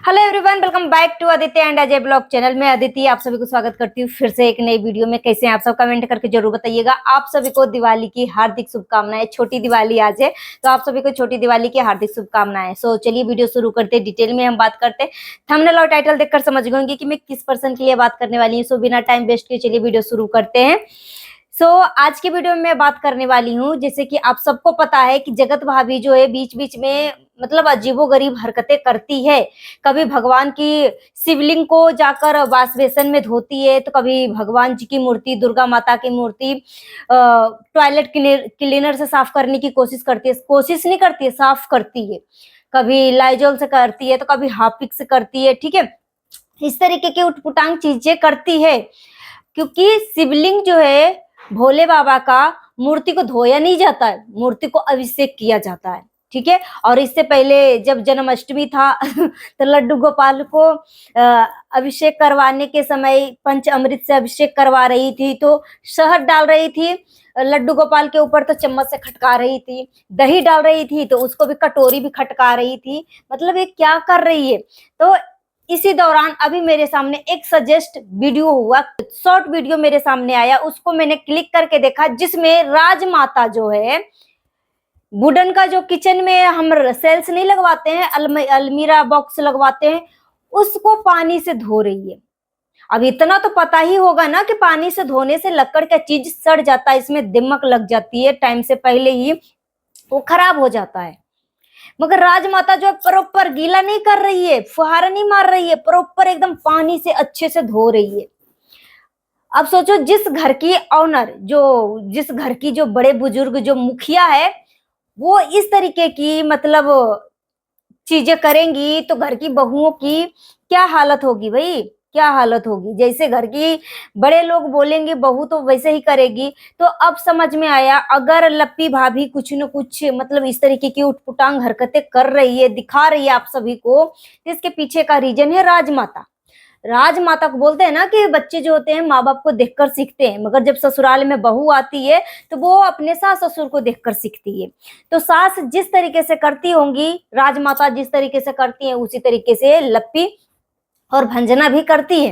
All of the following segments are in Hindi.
Hello everyone, welcome back to Aditya and Ajay blog channel में। अदिति आप सभी को स्वागत करती हूँ फिर से एक नई वीडियो में। कैसे हैं आप सब, कमेंट करके जरूर बताइएगा। आप सभी को दिवाली की हार्दिक शुभकामनाएं। छोटी दिवाली आज है, तो आप सभी को छोटी दिवाली की हार्दिक शुभकामनाएं। सो चलिए वीडियो शुरू करते हैं। डिटेल में हम बात करते हैं। थंबनेल और टाइटल देखकर समझ गए होंगे कि मैं किस पर्सन के लिए बात करने वाली हूँ। सो बिना टाइम वेस्ट किए चलिए वीडियो शुरू करते हैं। आज की वीडियो में मैं बात करने वाली हूँ, जैसे कि आप सबको पता है कि जगत भाभी जो है बीच बीच में मतलब अजीबोगरीब हरकतें करती है। कभी भगवान की शिवलिंग को जाकर वाश बेसन में धोती है, तो कभी भगवान जी की मूर्ति, दुर्गा माता की मूर्ति टॉयलेट क्लीनर से साफ करने की कोशिश करती है। कोशिश नहीं करती है, साफ करती है। कभी लाइजॉल से करती है, तो कभी हार्पिक से करती है। ठीक है, इस तरीके की उटपुटांग चीजें करती है, क्योंकि शिवलिंग जो है भोले बाबा का, मूर्ति को धोया नहीं जाता है, मूर्ति को अभिषेक किया जाता है। ठीक है, और इससे पहले जब जन्माष्टमी था तो लड्डू गोपाल को अभिषेक करवाने के समय पंच अमृत से अभिषेक करवा रही थी, तो शहद डाल रही थी लड्डू गोपाल के ऊपर, तो चम्मच से खटका रही थी। दही डाल रही थी तो उसको भी कटोरी भी खटका रही थी। मतलब ये क्या कर रही है। तो इसी दौरान अभी मेरे सामने एक सजेस्ट वीडियो हुआ, शॉर्ट वीडियो मेरे सामने आया, उसको मैंने क्लिक करके देखा, जिसमें राजमाता जो है वुडन का जो किचन में हम सेल्स नहीं लगवाते हैं, अलमीरा बॉक्स लगवाते हैं, उसको पानी से धो रही है। अब इतना तो पता ही होगा ना कि पानी से धोने से लकड़ का चीज सड़ जाता है, इसमें दिमक लग जाती है, टाइम से पहले ही वो खराब हो जाता है। मगर राजमाता जो प्रॉपर गीला नहीं कर रही है, फुहारा नहीं मार रही है, प्रॉपर एकदम पानी से अच्छे से धो रही है। अब सोचो, जिस घर की ऑनर, जिस घर की जो बड़े बुजुर्ग, जो मुखिया है, वो इस तरीके की मतलब चीजें करेंगी, तो घर की बहुओं की क्या हालत होगी भाई, क्या हालत होगी। जैसे घर की बड़े लोग बोलेंगे, बहू तो वैसे ही करेगी। तो अब समझ में आया, अगर लप्पी भाभी कुछ न कुछ मतलब इस तरीके की उटपुटांग हरकतें कर रही है, दिखा रही है आप सभी को, तो इसके पीछे का रीजन है राजमाता। राजमाता को बोलते हैं ना कि बच्चे जो होते हैं माँ बाप को देखकर सीखते हैं, मगर जब ससुराल में बहू आती है तो वो अपने सास ससुर को देखकर सीखती है। तो सास जिस तरीके से करती होंगी, राजमाता जिस तरीके से करती है, उसी तरीके से लप्पी और भंजना भी करती है।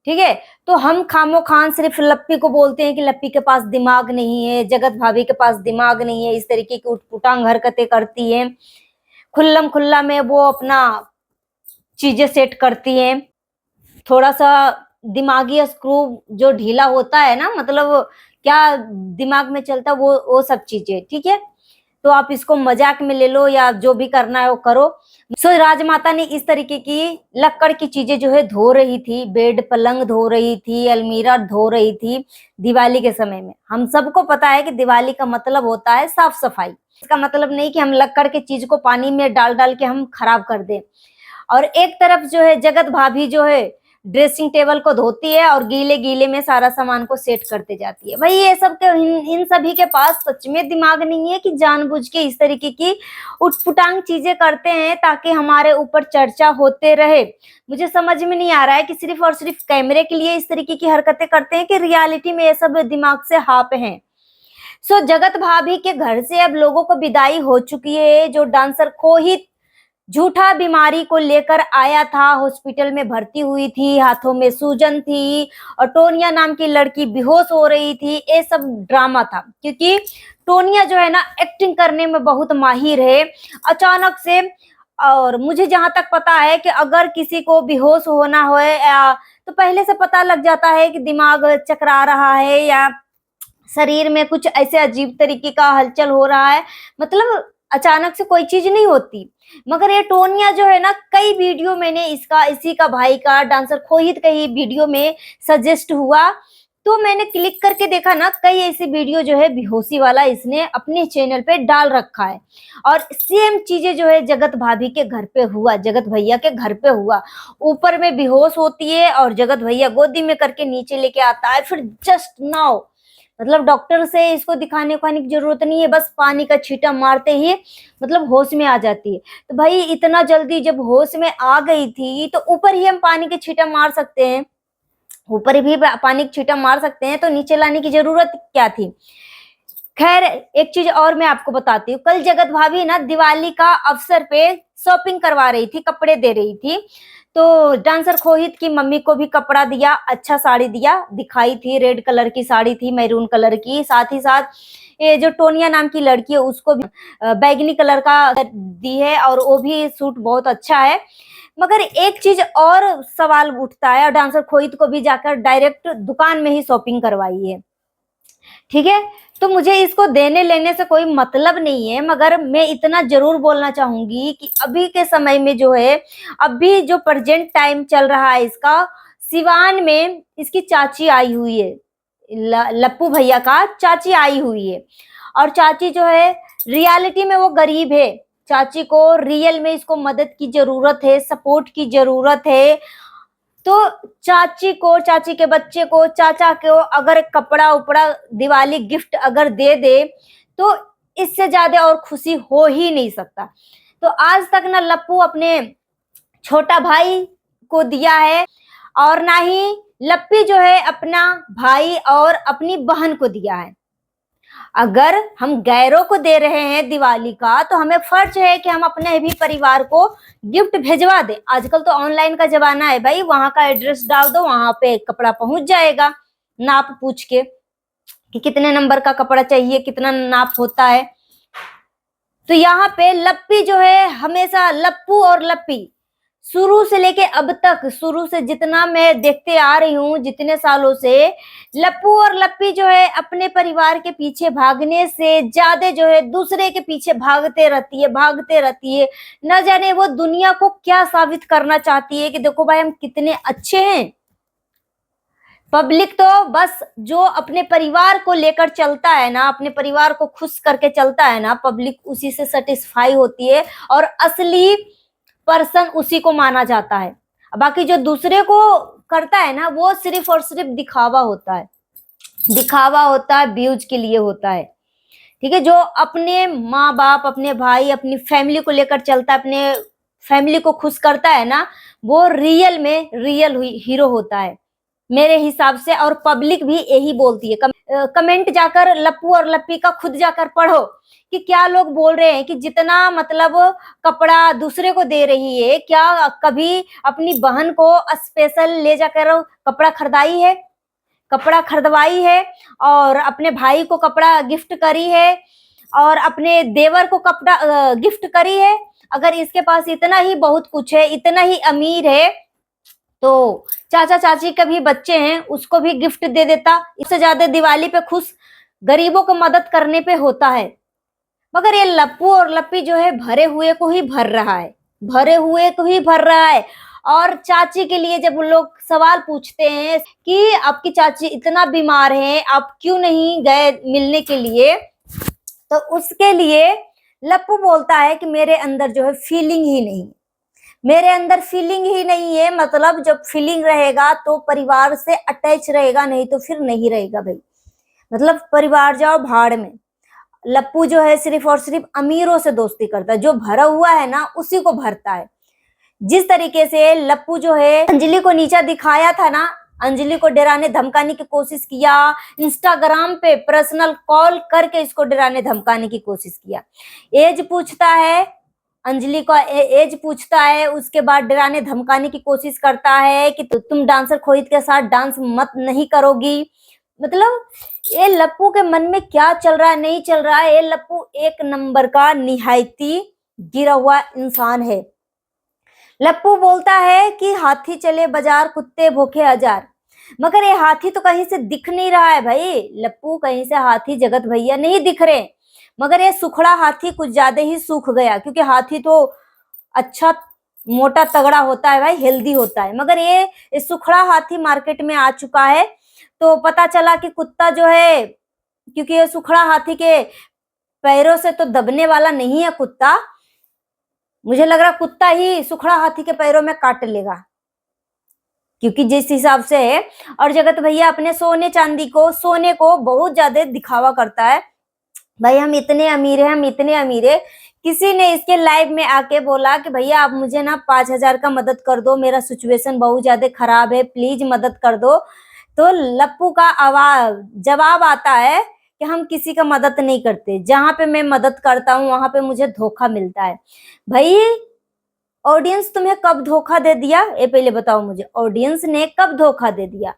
ठीक है, तो हम खामो खान सिर्फ लप्पी को बोलते हैं कि लप्पी के पास दिमाग नहीं है, जगत भाभी के पास दिमाग नहीं है, इस तरीके की उटपुटांग हरकतें करती है। खुल्लम खुल्ला में वो अपना चीजें सेट करती हैं। थोड़ा सा दिमागी स्क्रू जो ढीला होता है ना, मतलब क्या दिमाग में चलता है, वो सब चीजें। ठीक है, तो आप इसको मजाक में ले लो या जो भी करना है वो करो। राजमाता ने इस तरीके की लक्कड़ की चीजें जो है धो रही थी, बेड पलंग धो रही थी, अलमीरा धो रही थी दिवाली के समय में। हम सबको पता है कि दिवाली का मतलब होता है साफ सफाई। इसका मतलब नहीं कि हम लक्कड़ के चीज को पानी में डाल डाल के हम खराब कर दें। और एक तरफ जो है जगत भाभी जो है ड्रेसिंग टेबल को धोती है और गीले गीले में सारा सामान को सेट करते जाती है। भाई ये सब के इन सभी के पास सच में दिमाग नहीं है कि जानबूझ के इस तरीके की उटपुटांग चीजें करते हैं ताकि हमारे ऊपर चर्चा होते रहे। मुझे समझ में नहीं आ रहा है कि सिर्फ और सिर्फ कैमरे के लिए इस तरीके की हरकतें करते हैं कि रियलिटी में ये सब दिमाग से हाप हैं। जगत भाभी के घर से अब लोगों को विदाई हो चुकी है। जो डांसर खोहित झूठा बीमारी को लेकर आया था, हॉस्पिटल में भर्ती हुई थी, हाथों में सूजन थी, और टोनिया नाम की लड़की बेहोश हो रही थी। ये सब ड्रामा था, क्योंकि टोनिया जो है ना एक्टिंग करने में बहुत माहिर है। अचानक से, और मुझे जहां तक पता है कि अगर किसी को बेहोश होना हो तो पहले से पता लग जाता है कि दिमाग चकरा रहा है या शरीर में कुछ ऐसे अजीब तरीके का हलचल हो रहा है। मतलब अचानक से कोई चीज नहीं होती। मगर ये टोनिया जो है ना, कई वीडियो मैंने इसका, इसी का भाई का, डांसर खोहित का ही वीडियो में सजेस्ट हुआ, तो मैंने क्लिक करके देखा ना, कई ऐसे वीडियो जो है बेहोशी वाला इसने अपने चैनल पे डाल रखा है। और सेम चीजें जो है जगत भाभी के घर पे हुआ, जगत भैया के घर पे हुआ। ऊपर में बेहोश होती है और जगत भैया गोदी में करके नीचे लेके आता है, फिर जस्ट नाउ मतलब डॉक्टर से इसको दिखाने उखाने की जरूरत नहीं है, बस पानी का छींटा मारते ही मतलब होश में आ जाती है। तो भाई इतना जल्दी जब होश में आ गई थी, तो ऊपर ही हम पानी के छींटा मार सकते हैं, ऊपर भी पानी का छींटा मार सकते हैं, तो नीचे लाने की जरूरत क्या थी। खैर एक चीज और मैं आपको बताती हूँ, कल जगत भाभी ना दिवाली का अवसर पे शॉपिंग करवा रही थी, कपड़े दे रही थी। तो डांसर खोहित की मम्मी को भी कपड़ा दिया, अच्छा साड़ी दिया, दिखाई थी, रेड कलर की साड़ी थी, मैरून कलर की। साथ ही साथ ये जो टोनिया नाम की लड़की है उसको भी बैगनी कलर का दी है, और वो भी सूट बहुत अच्छा है। मगर एक चीज और सवाल उठता है, और डांसर खोहित को भी जाकर डायरेक्ट दुकान में ही शॉपिंग करवाई है, ठीक है। तो मुझे इसको देने लेने से कोई मतलब नहीं है, मगर मैं इतना जरूर बोलना चाहूंगी कि अभी के समय में जो है, अभी जो प्रेजेंट टाइम चल रहा है इसका, सिवान में इसकी चाची आई हुई है, लप्पू भैया का चाची आई हुई है। और चाची जो है रियलिटी में वो गरीब है, चाची को रियल में इसको मदद की जरूरत है, सपोर्ट की जरूरत है। तो चाची को, चाची के बच्चे को, चाचा को अगर कपड़ा उपड़ा दिवाली गिफ्ट अगर दे दे तो इससे ज्यादा और खुशी हो ही नहीं सकता। तो आज तक ना लप्पू अपने छोटा भाई को दिया है, और ना ही लप्पी जो है अपना भाई और अपनी बहन को दिया है। अगर हम गैरों को दे रहे हैं दिवाली का, तो हमें फर्ज है कि हम अपने भी परिवार को गिफ्ट भेजवा दें। आजकल तो ऑनलाइन का जमाना है भाई, वहां का एड्रेस डाल दो, वहां पे कपड़ा पहुंच जाएगा, नाप पूछ के कि कितने नंबर का कपड़ा चाहिए, कितना नाप होता है। तो यहाँ पे लप्पी जो है हमेशा, लप्पू और लप्पी शुरू से लेके अब तक, शुरू से जितना मैं देखते आ रही हूँ जितने सालों से, लप्पू और लप्पी जो है अपने परिवार के पीछे भागने से ज्यादा जो है दूसरे के पीछे भागते रहती है, भागते रहती है। न जाने वो दुनिया को क्या साबित करना चाहती है कि देखो भाई हम कितने अच्छे हैं। पब्लिक तो बस जो अपने परिवार को लेकर चलता है ना, अपने परिवार को खुश करके चलता है ना, पब्लिक उसी से सेटिस्फाई होती है, और असली पर्सन उसी को माना जाता है। बाकी जो दूसरे को करता है ना, वो सिर्फ और सिर्फ दिखावा होता है, दिखावा होता है, व्यूज के लिए होता है, ठीक है। जो अपने माँ बाप, अपने भाई, अपनी फैमिली को लेकर चलता है, अपने फैमिली को खुश करता है ना, वो रियल में रियल हीरो होता है मेरे हिसाब से। और पब्लिक भी यही बोलती है। कमेंट जाकर लप्पू और लप्पी का खुद जाकर पढ़ो कि क्या लोग बोल रहे हैं कि जितना मतलब कपड़ा दूसरे को दे रही है, क्या कभी अपनी बहन को स्पेशल ले जाकर कपड़ा खरीदाई है, कपड़ा खरीदवाई है, और अपने भाई को कपड़ा गिफ्ट करी है, और अपने देवर को कपड़ा गिफ्ट करी है। अगर इसके पास इतना ही बहुत कुछ है, इतना ही अमीर है, तो चाचा चाची के भी बच्चे हैं, उसको भी गिफ्ट दे देता। इससे ज्यादा दिवाली पे खुश गरीबों को मदद करने पे होता है। मगर ये लप्पू और लप्पी जो है भरे हुए को ही भर रहा है, भरे हुए को ही भर रहा है। और चाची के लिए जब लोग सवाल पूछते हैं कि आपकी चाची इतना बीमार है, आप क्यों नहीं गए मिलने के लिए, तो उसके लिए लप्पू बोलता है कि मेरे अंदर जो है फीलिंग ही नहीं, मेरे अंदर फीलिंग ही नहीं है। मतलब जब फीलिंग रहेगा तो परिवार से अटैच रहेगा, नहीं तो फिर नहीं रहेगा भाई। मतलब परिवार जाओ भाड़ में। लप्पू जो है सिर्फ और सिर्फ अमीरों से दोस्ती करता है, जो भरा हुआ है ना उसी को भरता है। जिस तरीके से लप्पू जो है अंजलि को नीचा दिखाया था ना, अंजलि को डराने धमकाने की कोशिश किया, इंस्टाग्राम पे पर्सनल कॉल करके इसको डराने धमकाने की कोशिश किया, एज पूछता है, अंजलि का एज पूछता है, उसके बाद डराने धमकाने की कोशिश करता है कि तुम डांसर खोहित के साथ डांस मत नहीं करोगी। मतलब ये लप्पू के मन में क्या चल रहा है, नहीं चल रहा है। ये लप्पू एक नंबर का निहायती गिरा हुआ इंसान है। लप्पू बोलता है कि हाथी चले बाजार, कुत्ते भूखे हजार, मगर ये हाथी तो कहीं से दिख नहीं रहा है भाई। लप्पू कहीं से हाथी जगत भैया नहीं दिख रहे, मगर ये सुखड़ा हाथी कुछ ज्यादा ही सूख गया, क्योंकि हाथी तो अच्छा मोटा तगड़ा होता है भाई, हेल्दी होता है। मगर ये सुखड़ा हाथी मार्केट में आ चुका है। तो पता चला कि कुत्ता जो है, क्योंकि ये सुखड़ा हाथी के पैरों से तो दबने वाला नहीं है कुत्ता, मुझे लग रहा कुत्ता ही सुखड़ा हाथी के पैरों में काट लेगा, क्योंकि जिस हिसाब से है। और जगत भैया अपने सोने चांदी को, सोने को बहुत ज्यादा दिखावा करता है भाई, हम इतने अमीर हैं, हम इतने अमीर है। किसी ने इसके लाइव में आके बोला कि भैया आप मुझे ना 5,000 का मदद कर दो, मेरा सिचुएशन बहुत ज्यादा खराब है, प्लीज मदद कर दो। तो लप्पू का आवाज जवाब आता है कि हम किसी का मदद नहीं करते, जहां पे मैं मदद करता हूँ वहां पे मुझे धोखा मिलता है। भाई ऑडियंस तुम्हें कब धोखा दे दिया, ये पहले बताओ मुझे, ऑडियंस ने कब धोखा दे दिया?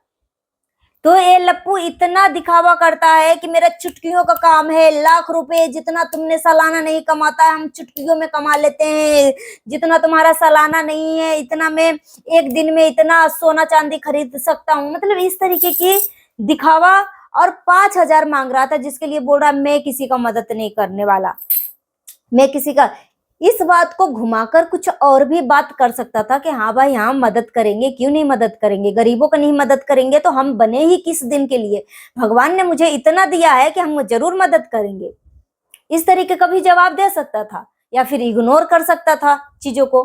तो ये लप्पू इतना दिखावा करता है कि मेरा चुटकियों का काम है, लाख रुपए जितना तुमने सालाना नहीं कमाता है हम चुटकियों में कमा लेते हैं, जितना तुम्हारा सालाना नहीं है इतना मैं एक दिन में इतना सोना चांदी खरीद सकता हूँ, मतलब इस तरीके की दिखावा। और 5,000 मांग रहा था, जिसके लिए बोल रहा मैं किसी का मदद नहीं करने वाला, मैं किसी का। इस बात को घुमाकर कुछ और भी बात कर सकता था कि हाँ भाई हाँ मदद करेंगे, क्यों नहीं मदद करेंगे, गरीबों का नहीं मदद करेंगे तो हम बने ही किस दिन के लिए, भगवान ने मुझे इतना दिया है कि हम जरूर मदद करेंगे। इस तरीके का भी जवाब दे सकता था, या फिर इग्नोर कर सकता था चीजों को,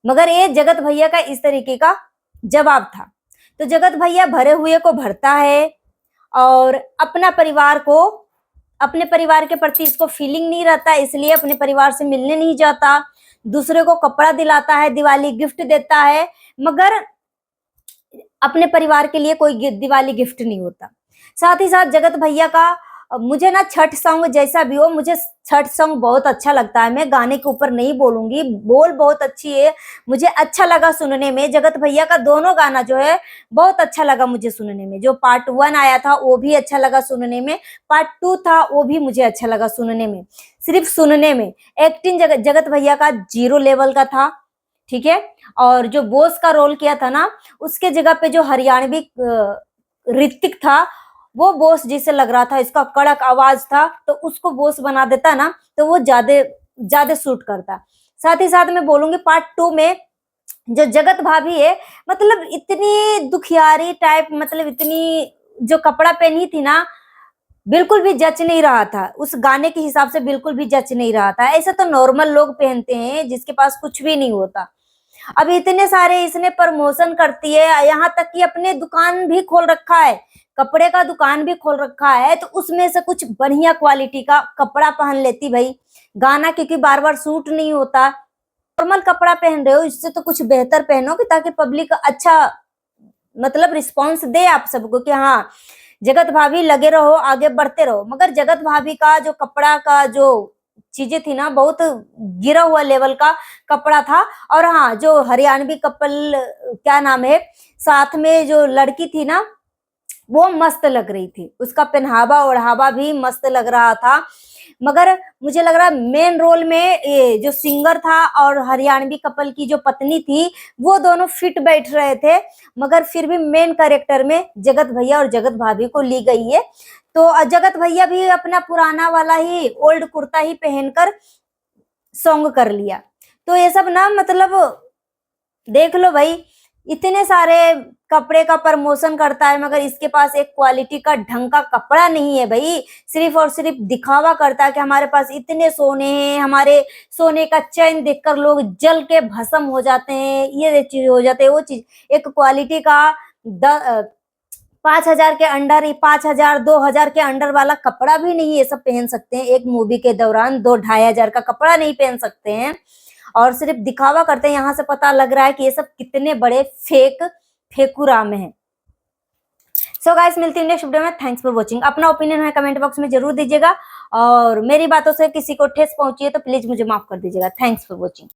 मगर ये जगत भैया का इस तरीके का जवाब था। तो जगत भैया भरे हुए को भरता है, और अपने परिवार के प्रति इसको फीलिंग नहीं रहता, इसलिए अपने परिवार से मिलने नहीं जाता, दूसरे को कपड़ा दिलाता है, दिवाली गिफ्ट देता है, मगर अपने परिवार के लिए कोई दिवाली गिफ्ट नहीं होता। साथ ही साथ जगत भैया का मुझे ना छठ सॉन्ग जैसा भी हो, मुझे छठ सॉन्ग बहुत अच्छा लगता है, मैं गाने के ऊपर नहीं बोलूंगी, बोल बहुत अच्छी है, मुझे अच्छा लगा सुनने में। जगत भैया का दोनों गाना जो है बहुत अच्छा लगा मुझे सुनने में, जो पार्ट 1 आया था वो भी अच्छा लगा सुनने में, पार्ट 2 था वो भी मुझे अच्छा लगा सुनने में, सिर्फ सुनने में। एक्टिंग जगत भैया का 0 लेवल का था, ठीक है। और जो बोस का रोल किया था ना, उसके जगह पे जो हरियाणवी ऋतिक था वो बोस जैसे लग रहा था, इसका कड़क आवाज था, तो उसको बोस बना देता ना तो वो ज्यादा ज्यादा सूट करता। साथ ही साथ मैं बोलूंगी पार्ट 2 में जो जगत भाभी है, मतलब इतनी दुखियारी टाइप, मतलब इतनी जो कपड़ा पहनी थी ना बिल्कुल भी जच नहीं रहा था, उस गाने के हिसाब से बिल्कुल भी जच नहीं रहा था। ऐसे तो नॉर्मल लोग पहनते हैं जिसके पास कुछ भी नहीं होता। अब इतने सारे इसने प्रमोशन करती है, यहाँ तक कि अपने दुकान भी खोल रखा है, कपड़े का दुकान भी खोल रखा है, तो उसमें से कुछ बढ़िया क्वालिटी का कपड़ा पहन लेती भाई, गाना क्योंकि बार बार सूट नहीं होता, नॉर्मल कपड़ा पहन रहे हो इससे तो कुछ बेहतर पहनो कि ताकि पब्लिक अच्छा मतलब रिस्पॉन्स दे आप सबको कि हाँ जगत भाभी लगे रहो, आगे बढ़ते रहो। मगर जगत भाभी का जो कपड़ा का जो चीजें थी ना बहुत गिरा हुआ लेवल का कपड़ा था। और हाँ जो हरियाणवी कपल क्या नाम है, साथ में जो लड़की थी ना वो मस्त लग रही थी, उसका पहनावा ओढ़ावा भी मस्त लग रहा था। मगर मुझे लग रहा मेन रोल में ये जो सिंगर था और हरियाणवी कपल की जो पत्नी थी वो दोनों फिट बैठ रहे थे, मगर फिर भी मेन कैरेक्टर में जगत भैया और जगत भाभी को ली गई है। तो जगत भैया भी अपना पुराना वाला ही ओल्ड कुर्ता ही पहनकर सॉन्ग कर लिया। तो ये सब ना मतलब देख लो भाई, इतने सारे कपड़े का प्रमोशन करता है मगर इसके पास एक क्वालिटी का ढंग का कपड़ा नहीं है भाई, सिर्फ और सिर्फ दिखावा करता है कि हमारे पास इतने सोने हैं, हमारे सोने का चैन देखकर लोग जल के भस्म हो जाते हैं, ये चीज हो जाते हैं वो चीज। एक क्वालिटी का 5,000 के अंडर, 5,000 2,000 के अंडर वाला कपड़ा भी नहीं ये सब पहन सकते हैं, एक मूवी के दौरान 2-2,500 का कपड़ा नहीं पहन सकते हैं और सिर्फ दिखावा करते हैं। यहाँ से पता लग रहा है कि ये सब कितने बड़े फेकुराम है। सो गाइस मिलती हूँ नेक्स्ट वीडियो में, थैंक्स फॉर वॉचिंग। अपना ओपिनियन है कमेंट बॉक्स में जरूर दीजिएगा, और मेरी बातों से किसी को ठेस पहुंची है तो प्लीज मुझे माफ कर दीजिएगा। Thanks for watching.